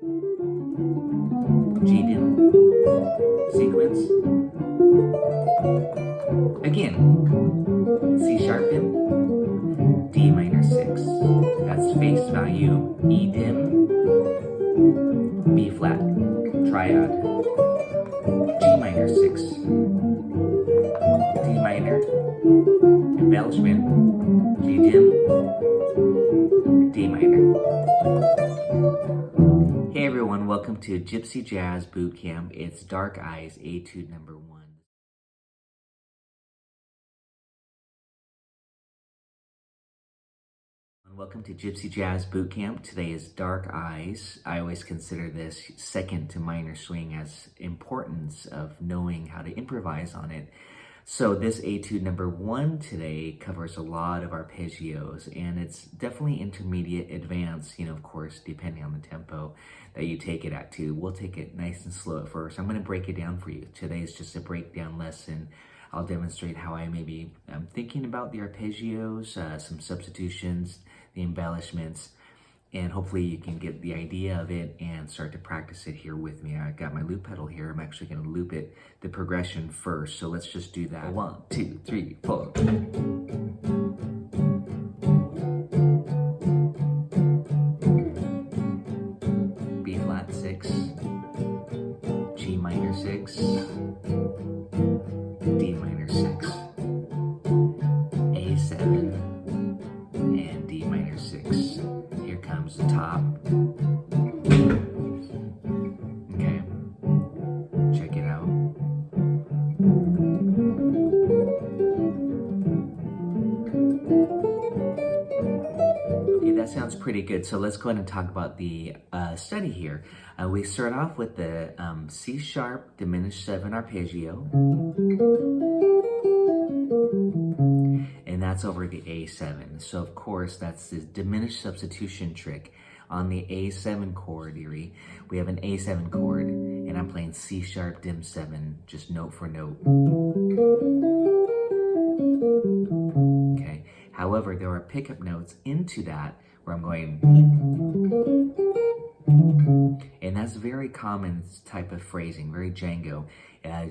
G dim sequence. Again, C sharp dim, D minor 6. That's face value, E dim, B flat, triad, G minor 6, D minor, embellishment, G dim, D minor. Hey everyone, welcome to Gypsy Jazz Bootcamp. It's Dark Eyes, Etude number 1. Welcome to Gypsy Jazz Bootcamp. Today is Dark Eyes. I always consider this second to minor swing as importance of knowing how to improvise on it. So this Etude number 1 today covers a lot of arpeggios, and it's definitely intermediate advanced, of course, depending on the tempo that you take it at too. We'll take it nice and slow at first. I'm going to break it down for you. Today is just a breakdown lesson. I'll demonstrate how I I'm thinking about the arpeggios, some substitutions, the embellishments, and hopefully you can get the idea of it and start to practice it here with me. I got my loop pedal here. I'm actually going to loop it, the progression first. So let's just do that. 1, 2, 3, 4. B flat 6, G minor 6, D minor 6, A7, and D minor 6. Here comes the top. Okay, check it out. Okay, that sounds pretty good. So let's go ahead and talk about the study here. We start off with the C sharp diminished 7 arpeggio. And that's over the A7. So of course, that's the diminished substitution trick. On the A7 chord, Erie, we have an A7 chord, and I'm playing C sharp dim 7, just note for note. Okay. However, there are pickup notes into that where I'm going, and that's very common type of phrasing, very Django.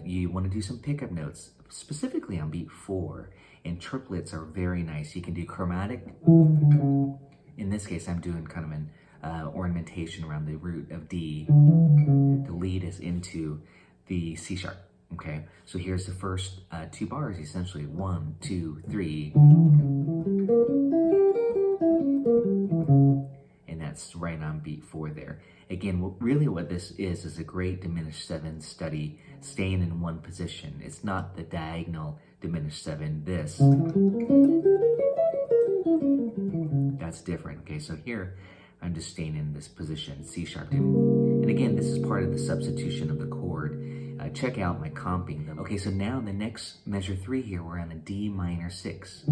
You want to do some pickup notes, specifically on beat 4. And triplets are very nice. You can do chromatic. In this case, I'm doing kind of an ornamentation around the root of D to lead us into the C sharp. Okay, so here's the first 2 bars, essentially 1, 2, 3. And that's right on beat 4 there. Again, what this is a great diminished 7 study, staying in one position. It's not the diagonal diminished 7, this. That's different. Okay, so here I'm just staying in this position, C sharp. And again, this is part of the substitution of the chord. Check out my comping. Okay, so now in the next measure 3 here, we're on a D minor 6.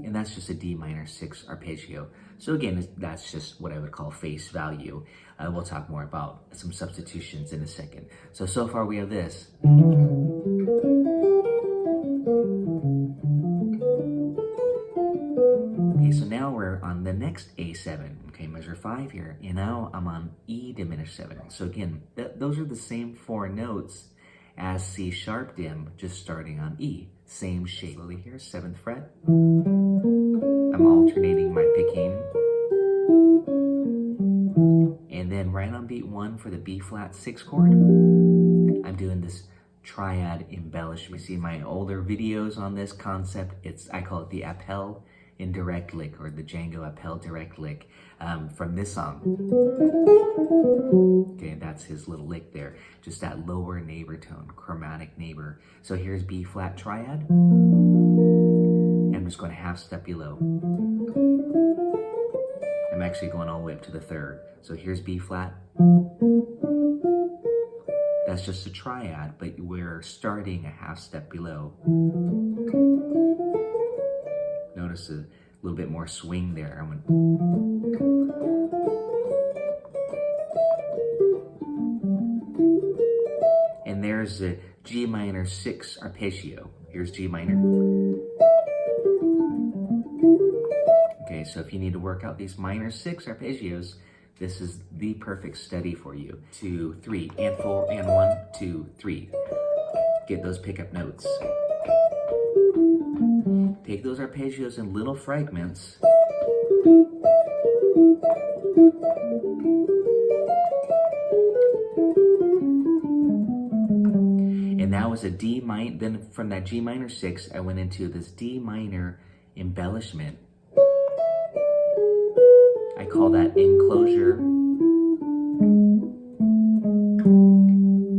And that's just a D minor 6 arpeggio. So again, that's just what I would call face value. We'll talk more about some substitutions in a second. So far we have this. Okay, so now we're on the next A7, okay, measure 5 here, and now I'm on E diminished 7. So again, those are the same 4 notes as C sharp dim, just starting on E. Same shape. Slowly here, 7th fret. I'm alternating my picking. And then right on beat 1 for the B flat 6 chord, I'm doing this triad embellishment. You see my older videos on this concept. I call it the appel indirect lick, or the Django appel direct lick, from this song. Okay, that's his little lick there. Just that lower neighbor tone, chromatic neighbor. So here's B flat triad. And I'm just going to half step below. I'm actually going all the way up to the 3rd. So here's B flat. That's just a triad, but we're starting a half step below. Notice a little bit more swing there. And there's a G minor 6 arpeggio. Here's G minor. Okay, So if you need to work out these minor 6 arpeggios, this is the perfect study for you. 2, 3, and 4, and 1, 2, 3. Get those pickup notes. Take those arpeggios in little fragments. And that was a D minor. Then from that G minor 6, I went into this D minor embellishment. I call that enclosure,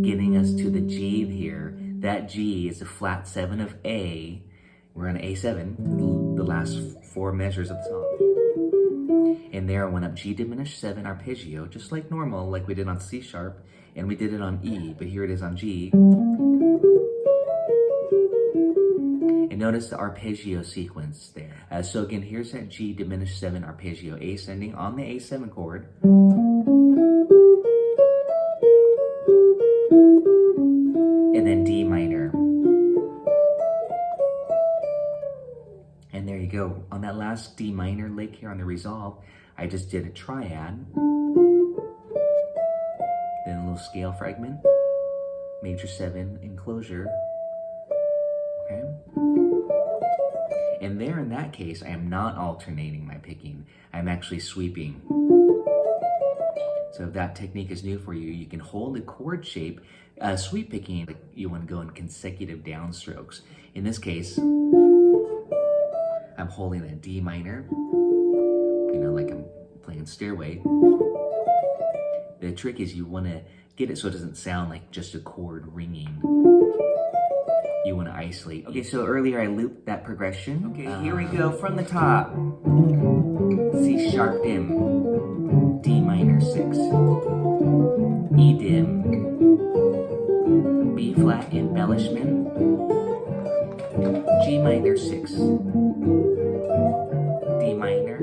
getting us to the G here. That G is a flat 7 of A. We're on A7, the last 4 measures of the song. And there I went up G diminished 7 arpeggio, just like normal, like we did on C sharp, and we did it on E, but here it is on G. And notice the arpeggio sequence there. So again, here's that G diminished 7 arpeggio, ascending on the A7 chord. And then D minor. And there you go. On that last D minor lick here on the resolve, I just did a triad. Then a little scale fragment. Major 7 enclosure. Okay. And there in that case, I am not alternating my picking. I'm actually sweeping. So if that technique is new for you, you can hold the chord shape. Sweep picking, you want to go in consecutive downstrokes. In this case, I'm holding a D minor, like I'm playing Stairway. The trick is you want to get it so it doesn't sound like just a chord ringing. You want to isolate. Okay, so earlier I looped that progression. Okay, here we go from the top. C sharp dim, D minor 6, E dim, B flat embellishment, G minor 6, D minor,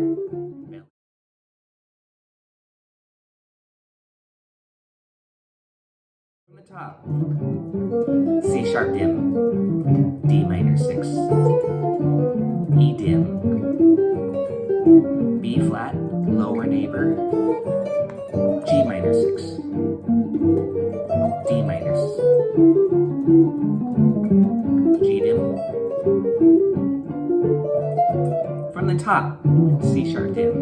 from the top, C sharp dim, D minor 6, E dim, B flat, lower neighbor, G minor 6, D minor, G dim. From the top, C sharp dim,